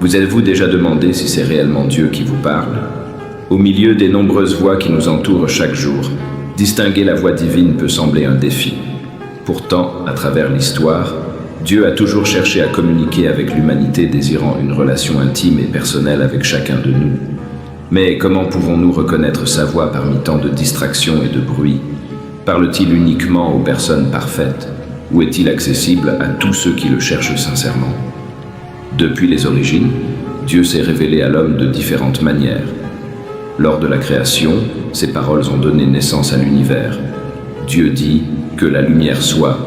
Vous êtes-vous déjà demandé si c'est réellement Dieu qui vous parle? Au milieu des nombreuses voix qui nous entourent chaque jour, distinguer la voix divine peut sembler un défi. Pourtant, à travers l'histoire, Dieu a toujours cherché à communiquer avec l'humanité désirant une relation intime et personnelle avec chacun de nous. Mais comment pouvons-nous reconnaître sa voix parmi tant de distractions et de bruit? Parle-t-il uniquement aux personnes parfaites? Ou est-il accessible à tous ceux qui le cherchent sincèrement? Depuis les origines, Dieu s'est révélé à l'homme de différentes manières. Lors de la création, ses paroles ont donné naissance à l'univers. Dieu dit que la lumière soit,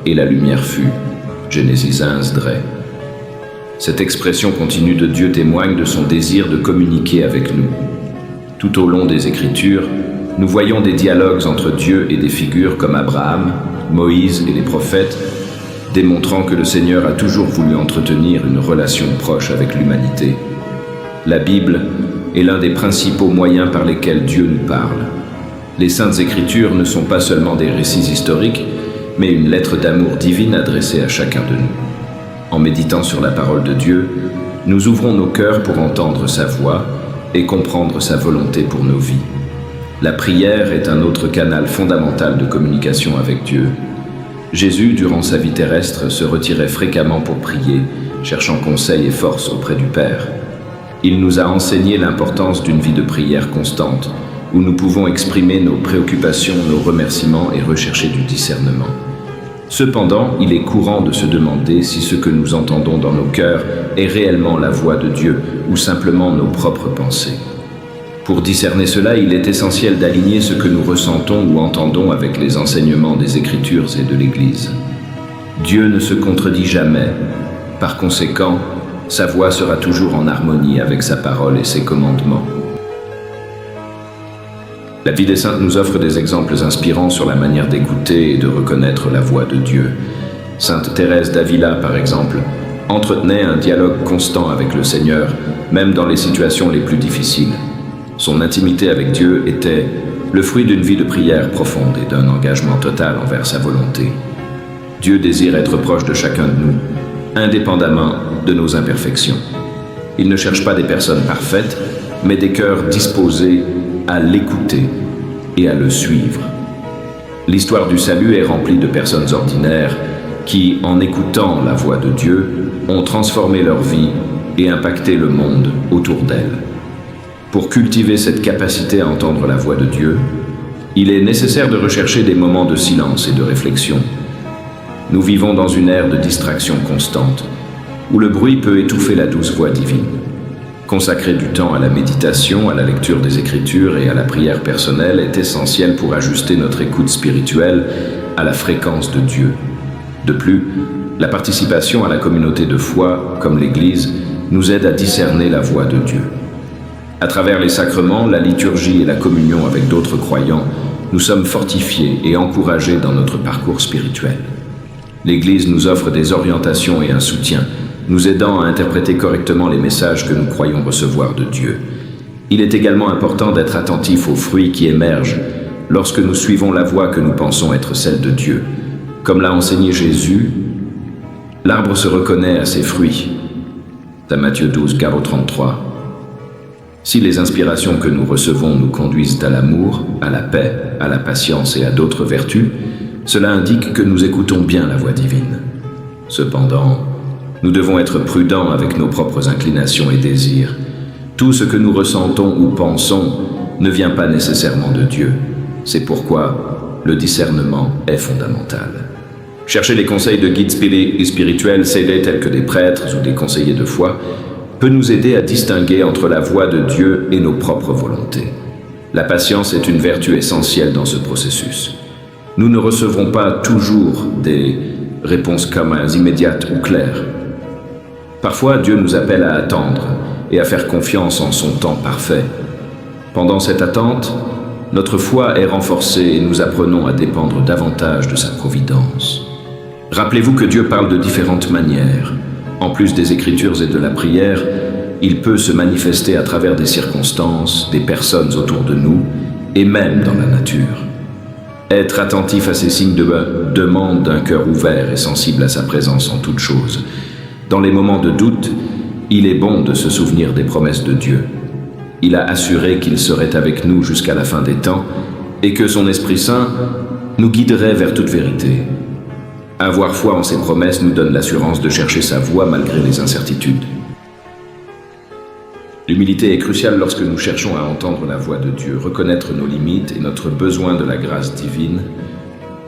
et la lumière fut. Genesis 1:3. Cette expression continue de Dieu témoigne de son désir de communiquer avec nous. Tout au long des Écritures, nous voyons des dialogues entre Dieu et des figures comme Abraham, Moïse et les prophètes, démontrant que le Seigneur a toujours voulu entretenir une relation proche avec l'humanité. La Bible est l'un des principaux moyens par lesquels Dieu nous parle. Les Saintes Écritures ne sont pas seulement des récits historiques, mais une lettre d'amour divine adressée à chacun de nous. En méditant sur la parole de Dieu, nous ouvrons nos cœurs pour entendre sa voix et comprendre sa volonté pour nos vies. La prière est un autre canal fondamental de communication avec Dieu. Jésus, durant sa vie terrestre, se retirait fréquemment pour prier, cherchant conseil et force auprès du Père. Il nous a enseigné l'importance d'une vie de prière constante, où nous pouvons exprimer nos préoccupations, nos remerciements et rechercher du discernement. Cependant, il est courant de se demander si ce que nous entendons dans nos cœurs est réellement la voix de Dieu ou simplement nos propres pensées. Pour discerner cela, il est essentiel d'aligner ce que nous ressentons ou entendons avec les enseignements des Écritures et de l'Église. Dieu ne se contredit jamais. Par conséquent, sa voix sera toujours en harmonie avec sa parole et ses commandements. La vie des saintes nous offre des exemples inspirants sur la manière d'écouter et de reconnaître la voix de Dieu. Sainte Thérèse d'Avila, par exemple, entretenait un dialogue constant avec le Seigneur, même dans les situations les plus difficiles. Son intimité avec Dieu était le fruit d'une vie de prière profonde et d'un engagement total envers sa volonté. Dieu désire être proche de chacun de nous, indépendamment de nos imperfections. Il ne cherche pas des personnes parfaites, mais des cœurs disposés à l'écouter et à le suivre. L'histoire du salut est remplie de personnes ordinaires qui, en écoutant la voix de Dieu, ont transformé leur vie et impacté le monde autour d'elles. Pour cultiver cette capacité à entendre la voix de Dieu, il est nécessaire de rechercher des moments de silence et de réflexion. Nous vivons dans une ère de distraction constante, où le bruit peut étouffer la douce voix divine. Consacrer du temps à la méditation, à la lecture des Écritures et à la prière personnelle est essentiel pour ajuster notre écoute spirituelle à la fréquence de Dieu. De plus, la participation à la communauté de foi, comme l'Église, nous aide à discerner la voix de Dieu. À travers les sacrements, la liturgie et la communion avec d'autres croyants, nous sommes fortifiés et encouragés dans notre parcours spirituel. L'Église nous offre des orientations et un soutien, nous aidant à interpréter correctement les messages que nous croyons recevoir de Dieu. Il est également important d'être attentif aux fruits qui émergent lorsque nous suivons la voie que nous pensons être celle de Dieu. Comme l'a enseigné Jésus, l'arbre se reconnaît à ses fruits. Dans Matthieu 12, 33. Si les inspirations que nous recevons nous conduisent à l'amour, à la paix, à la patience et à d'autres vertus, cela indique que nous écoutons bien la voix divine. Cependant, nous devons être prudents avec nos propres inclinations et désirs. Tout ce que nous ressentons ou pensons ne vient pas nécessairement de Dieu. C'est pourquoi le discernement est fondamental. Chercher les conseils de guides spirituels scellés tels que des prêtres ou des conseillers de foi peut nous aider à distinguer entre la voix de Dieu et nos propres volontés. La patience est une vertu essentielle dans ce processus. Nous ne recevrons pas toujours des réponses immédiates ou claires. Parfois, Dieu nous appelle à attendre et à faire confiance en son temps parfait. Pendant cette attente, notre foi est renforcée et nous apprenons à dépendre davantage de sa providence. Rappelez-vous que Dieu parle de différentes manières. En plus des Écritures et de la prière, il peut se manifester à travers des circonstances, des personnes autour de nous et même dans la nature. Être attentif à ces signes demande d'un cœur ouvert et sensible à sa présence en toutes choses. Dans les moments de doute, Il est bon de se souvenir des promesses de Dieu. Il a assuré qu'il serait avec nous jusqu'à la fin des temps et que son Esprit Saint nous guiderait vers toute vérité. Avoir foi en ses promesses nous donne l'assurance de chercher sa voie malgré les incertitudes. L'humilité est cruciale lorsque nous cherchons à entendre la voix de Dieu. Reconnaître nos limites et notre besoin de la grâce divine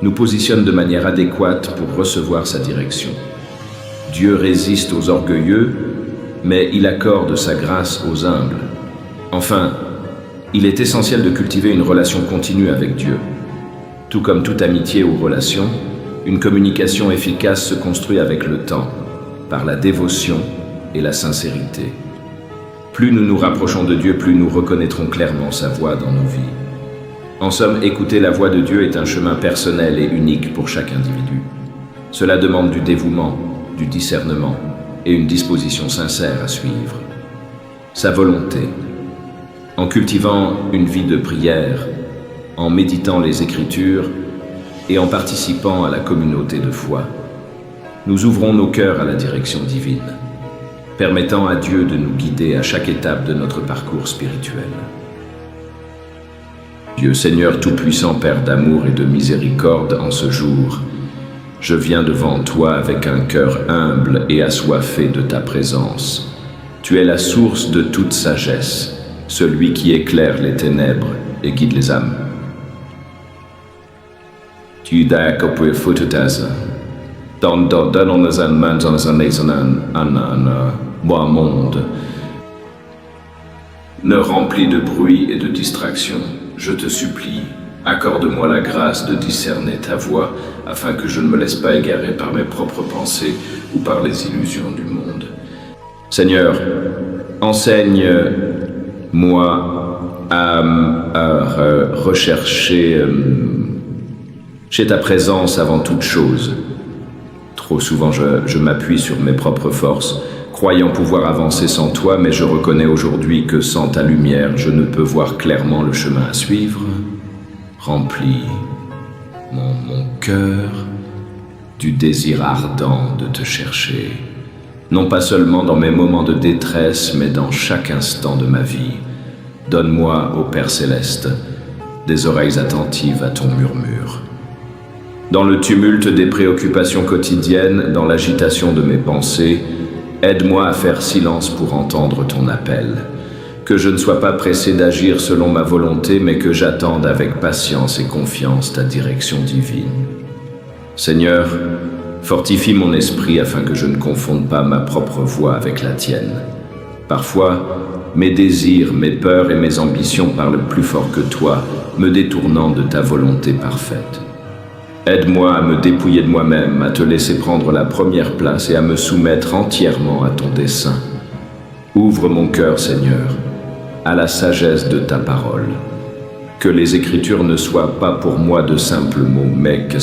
nous positionne de manière adéquate pour recevoir sa direction. Dieu résiste aux orgueilleux, mais il accorde sa grâce aux humbles. Enfin, il est essentiel de cultiver une relation continue avec Dieu. Tout comme toute amitié ou relation, une communication efficace se construit avec le temps, par la dévotion et la sincérité. Plus nous nous rapprochons de Dieu, plus nous reconnaîtrons clairement sa voix dans nos vies. En somme, écouter la voix de Dieu est un chemin personnel et unique pour chaque individu. Cela demande du dévouement, du discernement et une disposition sincère à suivre. Sa volonté. En cultivant une vie de prière, en méditant les Écritures et en participant à la communauté de foi, nous ouvrons nos cœurs à la direction divine, permettant à Dieu de nous guider à chaque étape de notre parcours spirituel. Dieu Seigneur Tout-Puissant, Père d'amour et de miséricorde, en ce jour, je viens devant toi avec un cœur humble et assoiffé de ta présence. Tu es la source de toute sagesse, celui qui éclaire les ténèbres et guide les âmes. Tu monde, ne rempli de bruit et de distraction, je te supplie, accorde-moi la grâce de discerner ta voix, afin que je ne me laisse pas égarer par mes propres pensées ou par les illusions du monde. Seigneur, enseigne-moi à rechercher chez ta présence avant toute chose. Trop souvent, je m'appuie sur mes propres forces, croyant pouvoir avancer sans toi, mais je reconnais aujourd'hui que sans ta lumière, je ne peux voir clairement le chemin à suivre. Remplis mon cœur du désir ardent de te chercher, non pas seulement dans mes moments de détresse, mais dans chaque instant de ma vie. Donne-moi, ô Père céleste, des oreilles attentives à ton murmure. Dans le tumulte des préoccupations quotidiennes, dans l'agitation de mes pensées, aide-moi à faire silence pour entendre ton appel. Que je ne sois pas pressé d'agir selon ma volonté, mais que j'attende avec patience et confiance ta direction divine. Seigneur, fortifie mon esprit afin que je ne confonde pas ma propre voix avec la tienne. Parfois, mes désirs, mes peurs et mes ambitions parlent plus fort que toi, me détournant de ta volonté parfaite. Aide-moi à me dépouiller de moi-même, à te laisser prendre la première place et à me soumettre entièrement à ton dessein. Ouvre mon cœur, Seigneur, à la sagesse de ta parole. Que les Écritures ne soient pas pour moi de simples mots, mais que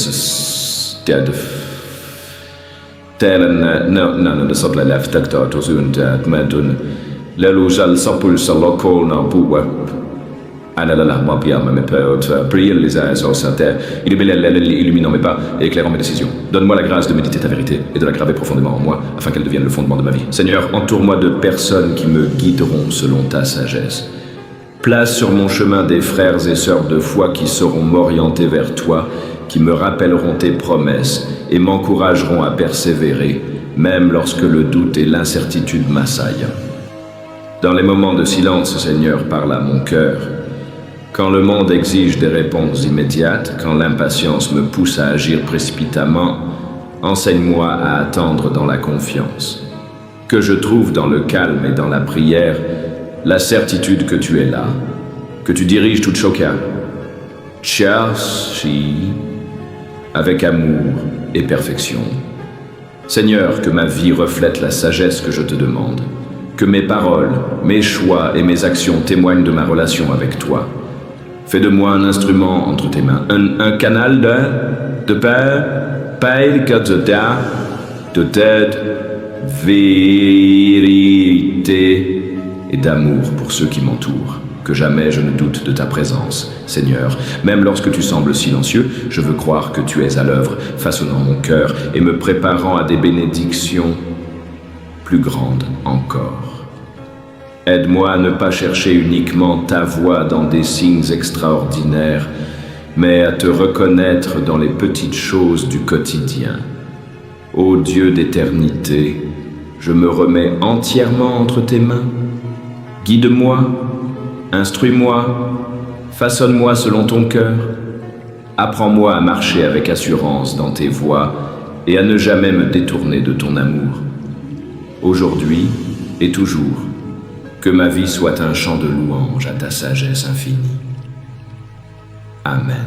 illuminant mes pas et éclairant mes décisions. Donne-moi la grâce de méditer ta vérité et de la graver profondément en moi, afin qu'elle devienne le fondement de ma vie. Seigneur, entoure-moi de personnes qui me guideront selon ta sagesse. Place sur mon chemin des frères et sœurs de foi qui sauront m'orienter vers toi, qui me rappelleront tes promesses et m'encourageront à persévérer, même lorsque le doute et l'incertitude m'assaillent. Dans les moments de silence, Seigneur, parle à mon cœur. Quand le monde exige des réponses immédiates, quand l'impatience me pousse à agir précipitamment, enseigne-moi à attendre dans la confiance. Que je trouve dans le calme et dans la prière la certitude que tu es là, que tu diriges toute chacun. Cherche avec amour et perfection. Seigneur, que ma vie reflète la sagesse que je te demande, que mes paroles, mes choix et mes actions témoignent de ma relation avec toi. Fais de moi un instrument entre tes mains, un canal de paix, de tête, vérité et d'amour pour ceux qui m'entourent. Que jamais je ne doute de ta présence, Seigneur. Même lorsque tu sembles silencieux, je veux croire que tu es à l'œuvre, façonnant mon cœur et me préparant à des bénédictions plus grande encore. Aide-moi à ne pas chercher uniquement ta voix dans des signes extraordinaires, mais à te reconnaître dans les petites choses du quotidien. Ô Dieu d'éternité, je me remets entièrement entre tes mains. Guide-moi, instruis-moi, façonne-moi selon ton cœur. Apprends-moi à marcher avec assurance dans tes voies et à ne jamais me détourner de ton amour. Aujourd'hui et toujours, que ma vie soit un chant de louange à ta sagesse infinie. Amen.